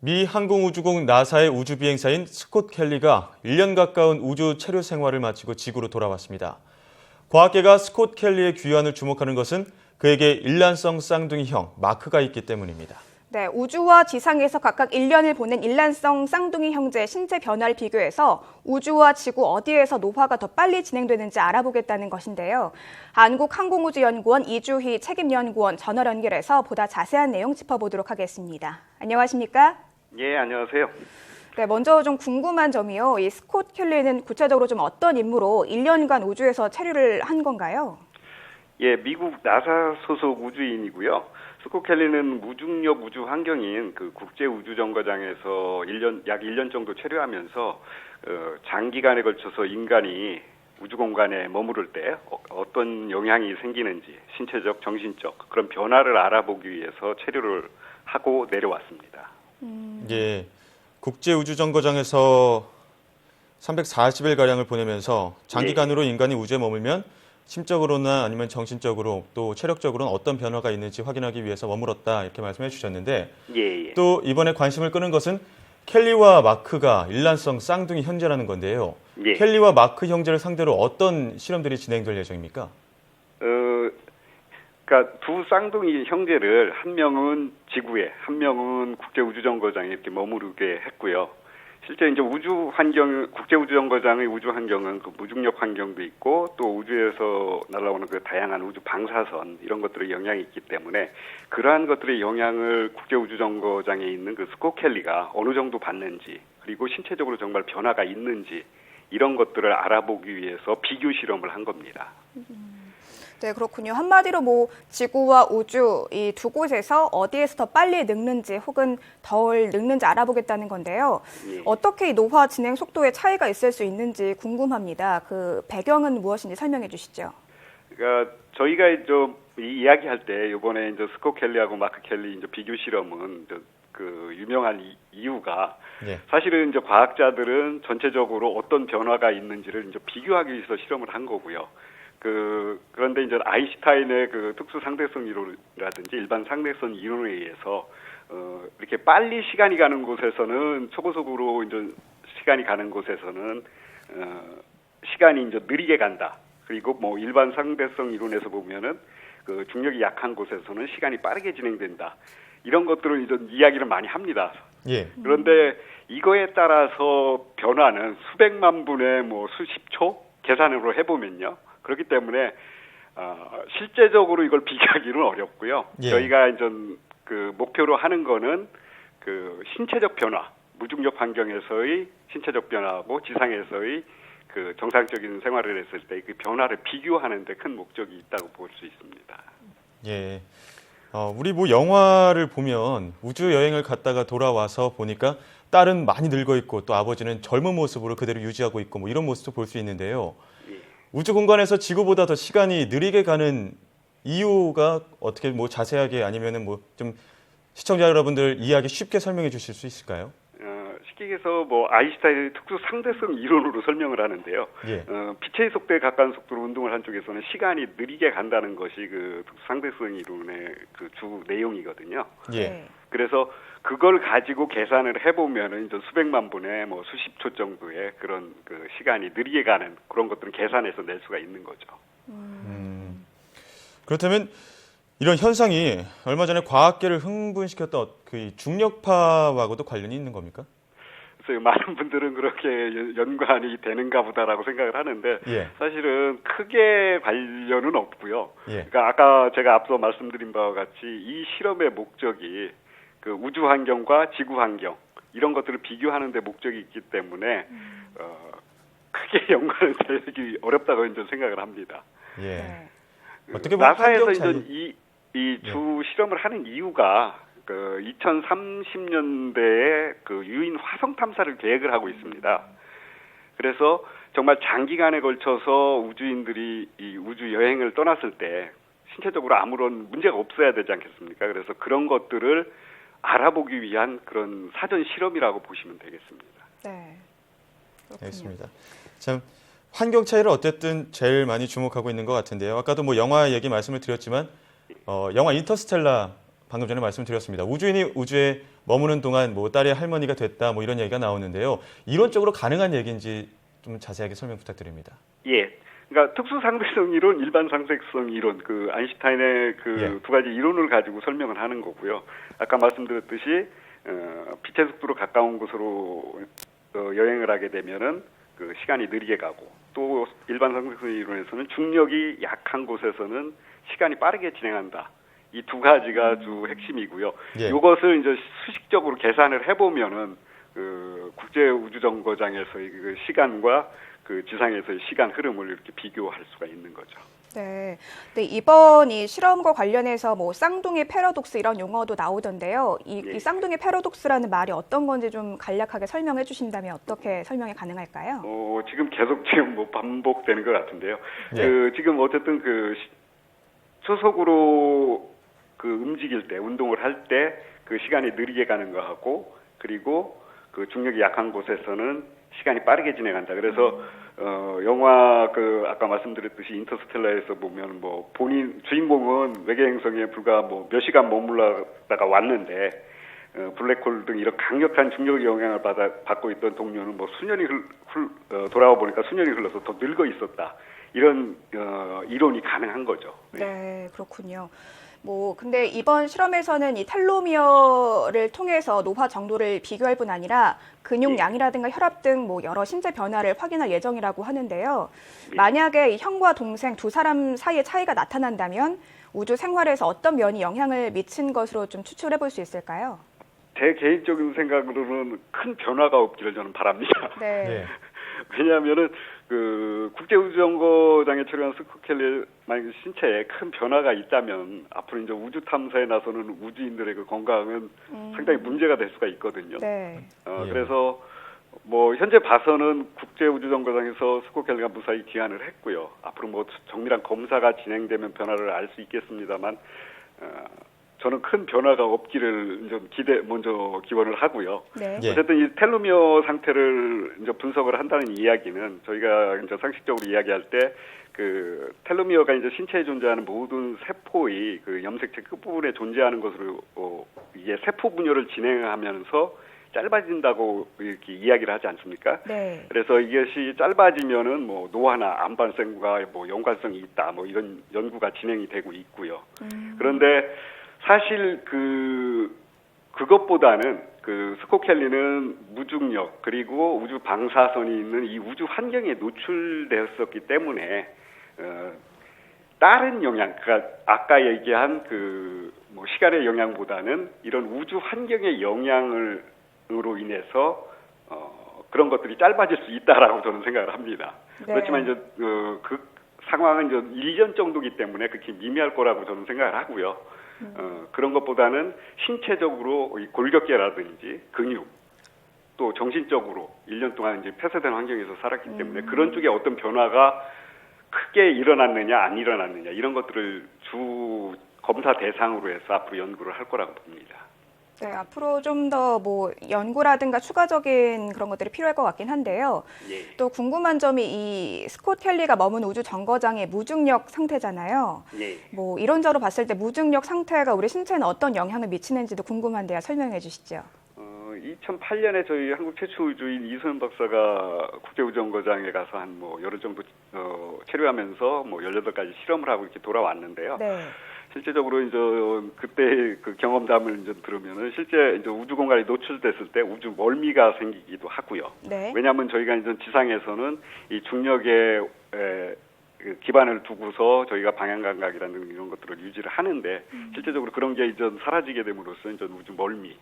미 항공우주국 나사의 우주비행사인 스콧 켈리가 1년 가까운 우주 체류 생활을 마치고 지구로 돌아왔습니다. 과학계가 스콧 켈리의 귀환을 주목하는 것은 그에게 일란성 쌍둥이형 마크가 있기 때문입니다. 네, 우주와 지상에서 각각 1년을 보낸 일란성 쌍둥이 형제의 신체 변화를 비교해서 우주와 지구 어디에서 노화가 더 빨리 진행되는지 알아보겠다는 것인데요. 한국항공우주연구원 이주희 책임연구원 전화 연결해서 보다 자세한 내용 짚어보도록 하겠습니다. 안녕하십니까? 예, 안녕하세요. 네, 먼저 좀 궁금한 점이요. 이 스콧 켈리는 구체적으로 좀 어떤 임무로 1년간 우주에서 체류를 한 건가요? 예, 미국 나사 소속 우주인이고요. 스콧 켈리는 무중력 우주 환경인 그 국제 우주 정거장에서 약 1년 정도 체류하면서 장기간에 걸쳐서 인간이 우주 공간에 머무를 때 어떤 영향이 생기는지 신체적, 정신적 그런 변화를 알아보기 위해서 체류를 하고 내려왔습니다. 예, 국제 우주 정거장에서 340일 가량을 보내면서 장기간으로 인간이 우주에 머물면 심적으로나 아니면 정신적으로 또 체력적으로는 어떤 변화가 있는지 확인하기 위해서 머물렀다 이렇게 말씀해 주셨는데 예. 또 이번에 관심을 끄는 것은 켈리와 마크가 일란성 쌍둥이 형제라는 건데요. 예. 켈리와 마크 형제를 상대로 어떤 실험들이 진행될 예정입니까? 그러니까 두 쌍둥이 형제를 한 명은 지구에, 한 명은 국제 우주 정거장에 이렇게 머무르게 했고요. 실제 이제 우주 환경, 국제 우주 정거장의 우주 환경은 그 무중력 환경도 있고 또 우주에서 날아오는 그 다양한 우주 방사선 이런 것들의 영향이 있기 때문에 그러한 것들의 영향을 국제 우주 정거장에 있는 그 스콧 켈리가 어느 정도 받는지 그리고 신체적으로 정말 변화가 있는지 이런 것들을 알아보기 위해서 비교 실험을 한 겁니다. 네, 그렇군요. 한마디로 뭐 지구와 우주 이 두 곳에서 어디에서 더 빨리 늙는지 혹은 덜 늙는지 알아보겠다는 건데요. 예. 어떻게 이 노화 진행 속도에 차이가 있을 수 있는지 궁금합니다. 그 배경은 무엇인지 설명해 주시죠. 그러니까 저희가 이제 이야기할 때 이번에 이제 스콧 켈리하고 마크 켈리 이제 비교 실험은 그 유명한 이유가 사실은 이제 과학자들은 전체적으로 어떤 변화가 있는지를 이제 비교하기 위해서 실험을 한 거고요. 그런데 이제 아인슈타인의 그 특수 상대성 이론이라든지 일반 상대성 이론에 의해서 이렇게 빨리 시간이 가는 곳에서는 초고속으로 이제 시간이 가는 곳에서는 시간이 이제 느리게 간다. 그리고 뭐 일반 상대성 이론에서 보면은 그 중력이 약한 곳에서는 시간이 빠르게 진행된다. 이런 것들을 이제 이야기를 많이 합니다. 예. 그런데 이거에 따라서 변화는 수백만 분의 뭐 수십 초 계산으로 해보면요. 그렇기 때문에 실제적으로 이걸 비교하기는 어렵고요. 예. 저희가 이제 그 목표로 하는 거는 그 신체적 변화, 무중력 환경에서의 신체적 변화하고 지상에서의 그 정상적인 생활을 했을 때 그 변화를 비교하는 데 큰 목적이 있다고 볼 수 있습니다. 예. 우리 뭐 영화를 보면 우주 여행을 갔다가 돌아와서 보니까 딸은 많이 늙어 있고 또 아버지는 젊은 모습으로 그대로 유지하고 있고 뭐 이런 모습도 볼 수 있는데요. 우주 공간에서 지구보다 더 시간이 느리게 가는 이유가 어떻게 뭐 자세하게 아니면은 뭐 좀 시청자 여러분들 이해하기 쉽게 설명해 주실 수 있을까요? 쉽게 해서 뭐 아인슈타인의 특수 상대성 이론으로 설명을 하는데요. 예. 빛의 속도에 가까운 속도로 운동을 한 쪽에서는 시간이 느리게 간다는 것이 그 특수 상대성 이론의 그 주 내용이거든요. 예. 그래서 그걸 가지고 계산을 해보면은 이제 수백만 분의 뭐 수십 초 정도의 그런 그 시간이 느리게 가는 그런 것들은 계산해서 낼 수가 있는 거죠. 그렇다면 이런 현상이 얼마 전에 과학계를 흥분시켰던 그 중력파하고도 관련이 있는 겁니까? 그래서 많은 분들은 그렇게 연관이 되는가 보다라고 생각을 하는데 사실은 크게 관련은 없고요. 그러니까 아까 제가 앞서 말씀드린 바와 같이 이 실험의 목적이 그 우주 환경과 지구 환경 이런 것들을 비교하는 데 목적이 있기 때문에 크게 연관을 되기 어렵다고 이제 생각을 합니다. 예. 어떻게 보면 나사에서 이제 이 주 실험을 하는 이유가 그 2030년대에 그 유인 화성 탐사를 계획을 하고 있습니다. 그래서 정말 장기간에 걸쳐서 우주인들이 이 우주 여행을 떠났을 때 신체적으로 아무런 문제가 없어야 되지 않겠습니까? 그래서 그런 것들을 알아보기 위한 그런 사전 실험이라고 보시면 되겠습니다. 네. 알겠습니다. 참 환경 차이를 어쨌든 제일 많이 주목하고 있는 것 같은데요. 아까도 뭐 영화 얘기 말씀을 드렸지만 영화 인터스텔라 방금 전에 말씀드렸습니다. 우주인이 우주에 머무는 동안 뭐 딸의 할머니가 됐다 뭐 이런 얘기가 나오는데요. 이론적으로 가능한 얘기인지 좀 자세하게 설명 부탁드립니다. 예. 그러니까 특수 상대성 이론, 일반 상대성 이론, 그 아인슈타인의 그 두 가지 이론을 가지고 설명을 하는 거고요. 아까 말씀드렸듯이 빛의 속도로 가까운 곳으로 여행을 하게 되면은 그 시간이 느리게 가고, 또 일반 상대성 이론에서는 중력이 약한 곳에서는 시간이 빠르게 진행한다. 이 두 가지가 주 핵심이고요. 이것을 이제 수식적으로 계산을 해보면은 그 국제 우주 정거장에서의 그 시간과 그 지상에서의 시간 흐름을 이렇게 비교할 수가 있는 거죠. 네. 근데 이번 이 실험과 관련해서 뭐 쌍둥이 패러독스 이런 용어도 나오던데요. 이 쌍둥이 패러독스라는 말이 어떤 건지 좀 간략하게 설명해 주신다면 어떻게 설명이 가능할까요? 지금 계속 지금 뭐 반복되는 것 같은데요. 그 지금 어쨌든 그 초속으로 그 움직일 때, 운동을 할 때 그 시간이 느리게 가는 거하고, 그리고 그 중력이 약한 곳에서는 시간이 빠르게 진행한다. 그래서 영화 그 아까 말씀드렸듯이 인터스텔라에서 보면 뭐 본인 주인공은 외계 행성에 불과 뭐 몇 시간 머물러다가 왔는데 블랙홀 등 이런 강력한 중력의 영향을 받고 있던 동료는 뭐 수년이 돌아와 보니까 수년이 흘러서 더 늙어 있었다. 이런 이론이 가능한 거죠. 네, 그렇군요. 뭐 근데 이번 실험에서는 이 텔로미어를 통해서 노화 정도를 비교할 뿐 아니라 근육량이라든가 혈압 등 뭐 여러 신체 변화를 확인할 예정이라고 하는데요. 만약에 이 형과 동생 두 사람 사이의 차이가 나타난다면 우주 생활에서 어떤 면이 영향을 미친 것으로 좀 추측해 볼 수 있을까요? 제 개인적인 생각으로는 큰 변화가 없기를 저는 바랍니다. 네. 왜냐하면은 그 국제우주정거장에 처리한 스콧 켈리의 만약 신체에 큰 변화가 있다면 앞으로 이제 우주 탐사에 나서는 우주인들의 그 건강은 상당히 문제가 될 수가 있거든요. 네. 그래서 뭐 현재 봐서는 국제우주정거장에서 스콧 켈리가 무사히 귀환을 했고요. 앞으로 뭐 정밀한 검사가 진행되면 변화를 알 수 있겠습니다만 저는 큰 변화가 없기를 좀 먼저 기원을 하고요. 네. 어쨌든 이 텔로미어 상태를 이제 분석을 한다는 이야기는 저희가 이제 상식적으로 이야기할 때 그 텔로미어가 이제 신체에 존재하는 모든 세포의 그 염색체 끝부분에 존재하는 것으로 이게 세포 분열을 진행하면서 짧아진다고 이렇게 이야기를 하지 않습니까? 네. 그래서 이것이 짧아지면은 뭐 노화나 암 발생과 뭐 연관성이 있다, 뭐 이런 연구가 진행이 되고 있고요. 그런데 사실 그것보다는 그 스콧 켈리는 무중력 그리고 우주 방사선이 있는 이 우주 환경에 노출되었었기 때문에 다른 영향, 그러니까 아까 얘기한 그 뭐 시간의 영향보다는 이런 우주 환경의 영향으로 인해서 그런 것들이 짧아질 수 있다라고 저는 생각을 합니다. 네. 그렇지만 이제 그 상황은 이제 1년 정도이기 때문에 그렇게 미미할 거라고 저는 생각을 하고요. 그런 것보다는 신체적으로 이 골격계라든지 근육 또 정신적으로 1년 동안 이제 폐쇄된 환경에서 살았기 때문에 그런 쪽에 어떤 변화가 크게 일어났느냐 안 일어났느냐 이런 것들을 주 검사 대상으로 해서 앞으로 연구를 할 거라고 봅니다. 네, 앞으로 좀 더 뭐 연구라든가 추가적인 그런 것들이 필요할 것 같긴 한데요. 또 궁금한 점이 이 스콧 켈리가 머문 우주 정거장의 무중력 상태잖아요. 뭐 이론적으로 봤을 때 무중력 상태가 우리 신체에는 어떤 영향을 미치는지도 궁금한데요. 설명해 주시죠. 2008년에 저희 한국 최초 우주인 이소연 박사가 국제우주정거장에 가서 한 뭐 열흘 정도 체류하면서 뭐 18가지 실험을 하고 이렇게 돌아왔는데요. 네. 실제적으로 이제 그때 그 경험담을 이제 들으면은 실제 이제 우주 공간에 노출됐을 때 우주 멀미가 생기기도 하고요. 네. 왜냐하면 저희가 이제 지상에서는 이 중력에 그 기반을 두고서 저희가 방향 감각이라는 이런 것들을 유지를 하는데 실제적으로 그런 게 이제 사라지게 됨으로써 이제 우주 멀미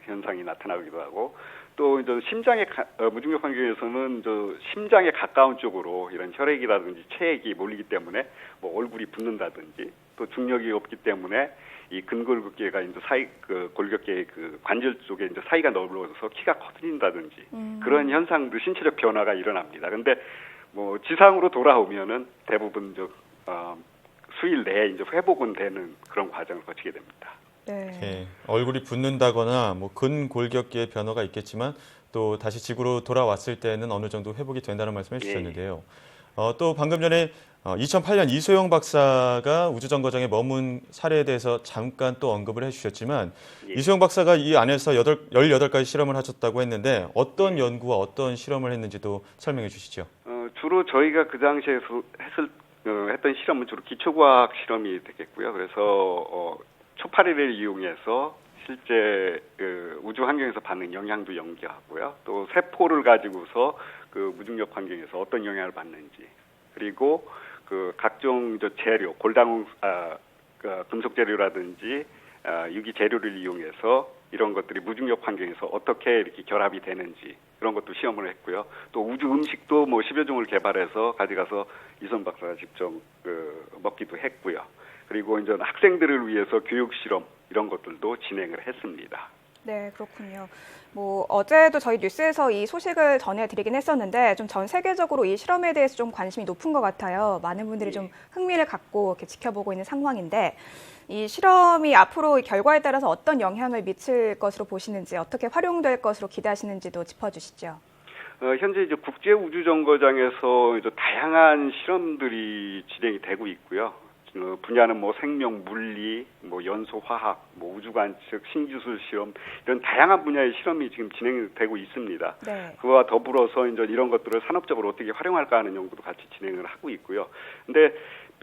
현상이 나타나기도 하고 또 이제 무중력 환경에서는 심장에 가까운 쪽으로 이런 혈액이라든지 체액이 몰리기 때문에 뭐 얼굴이 붓는다든지 또 중력이 없기 때문에 이 근골격계가 이제 골격계의 그 관절 쪽에 이제 사이가 넓어져서 키가 커진다든지 그런 현상도 신체적 변화가 일어납니다. 근데 뭐 지상으로 돌아오면은 대부분 수일 내에 이제 회복은 되는 그런 과정을 거치게 됩니다. 네. 얼굴이 붓는다거나 뭐 근골격계의 변화가 있겠지만 또 다시 지구로 돌아왔을 때는 어느 정도 회복이 된다는 말씀을 해주셨는데요. 또 방금 전에 2008년 이소영 박사가 우주정거장에 머문 사례에 대해서 잠깐 또 언급을 해주셨지만 예. 이소영 박사가 이 안에서 18가지 실험을 하셨다고 했는데 어떤 연구와 어떤 실험을 했는지도 설명해 주시죠. 주로 저희가 그 당시에 했던 실험은 주로 기초과학 실험이 되겠고요. 그래서 초파리를 이용해서 실제 우주 환경에서 받는 영향도 연구하고요. 또 세포를 가지고서 그 무중력 환경에서 어떤 영향을 받는지, 그리고 그 각종 재료, 금속 재료라든지 유기 재료를 이용해서 이런 것들이 무중력 환경에서 어떻게 이렇게 결합이 되는지 그런 것도 시험을 했고요. 또 우주 음식도 뭐 10여 종을 개발해서 가져가서 이선 박사가 직접 먹기도 했고요. 그리고 이제 학생들을 위해서 교육 실험 이런 것들도 진행을 했습니다. 네, 그렇군요. 뭐 어제도 저희 뉴스에서 이 소식을 전해드리긴 했었는데 좀 전 세계적으로 이 실험에 대해서 좀 관심이 높은 것 같아요. 많은 분들이 좀 흥미를 갖고 이렇게 지켜보고 있는 상황인데 이 실험이 앞으로 결과에 따라서 어떤 영향을 미칠 것으로 보시는지, 어떻게 활용될 것으로 기대하시는지도 짚어주시죠. 현재 이제 국제 우주 정거장에서 이제 다양한 실험들이 진행이 되고 있고요. 분야는 뭐 생명, 물리, 뭐 연소 화학, 뭐 우주 관측, 신기술 실험 이런 다양한 분야의 실험이 지금 진행되고 있습니다. 네. 그와 더불어서 이제 이런 것들을 산업적으로 어떻게 활용할까 하는 연구도 같이 진행을 하고 있고요. 근데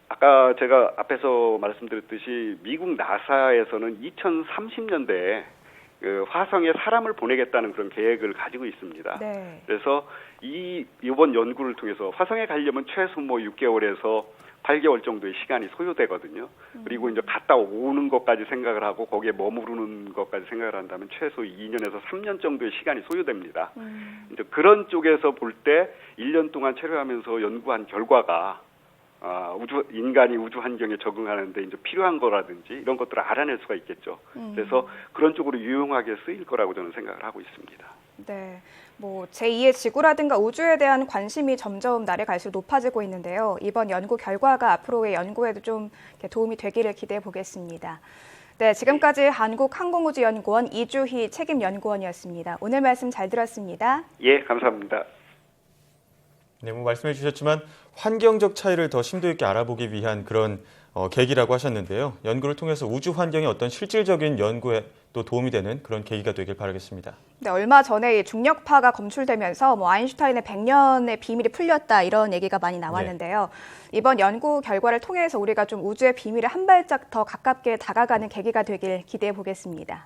아까 제가 앞에서 말씀드렸듯이 미국 나사에서는 2030년대에 화성에 사람을 보내겠다는 그런 계획을 가지고 있습니다. 네. 그래서 이번 연구를 통해서 화성에 가려면 최소 뭐 6개월에서 8개월 정도의 시간이 소요되거든요. 그리고 이제 갔다 오는 것까지 생각을 하고 거기에 머무르는 것까지 생각을 한다면 최소 2년에서 3년 정도의 시간이 소요됩니다. 이제 그런 쪽에서 볼 때 1년 동안 체류하면서 연구한 결과가 인간이 우주 환경에 적응하는데 이제 필요한 거라든지 이런 것들을 알아낼 수가 있겠죠. 그래서 그런 쪽으로 유용하게 쓰일 거라고 저는 생각을 하고 있습니다. 네, 뭐 제2의 지구라든가 우주에 대한 관심이 점점 날에 갈수록 높아지고 있는데요. 이번 연구 결과가 앞으로의 연구에도 좀 이렇게 도움이 되기를 기대해 보겠습니다. 네, 지금까지 한국항공우주연구원 이주희 책임연구원이었습니다. 오늘 말씀 잘 들었습니다. 예, 감사합니다. 네, 뭐 말씀해 주셨지만 환경적 차이를 더 심도 있게 알아보기 위한 그런 계기라고 하셨는데요. 연구를 통해서 우주 환경의 어떤 실질적인 연구에 또 도움이 되는 그런 계기가 되길 바라겠습니다. 네, 얼마 전에 이 중력파가 검출되면서 뭐 아인슈타인의 100년의 비밀이 풀렸다 이런 얘기가 많이 나왔는데요. 네. 이번 연구 결과를 통해서 우리가 좀 우주의 비밀에 한 발짝 더 가깝게 다가가는 계기가 되길 기대해 보겠습니다.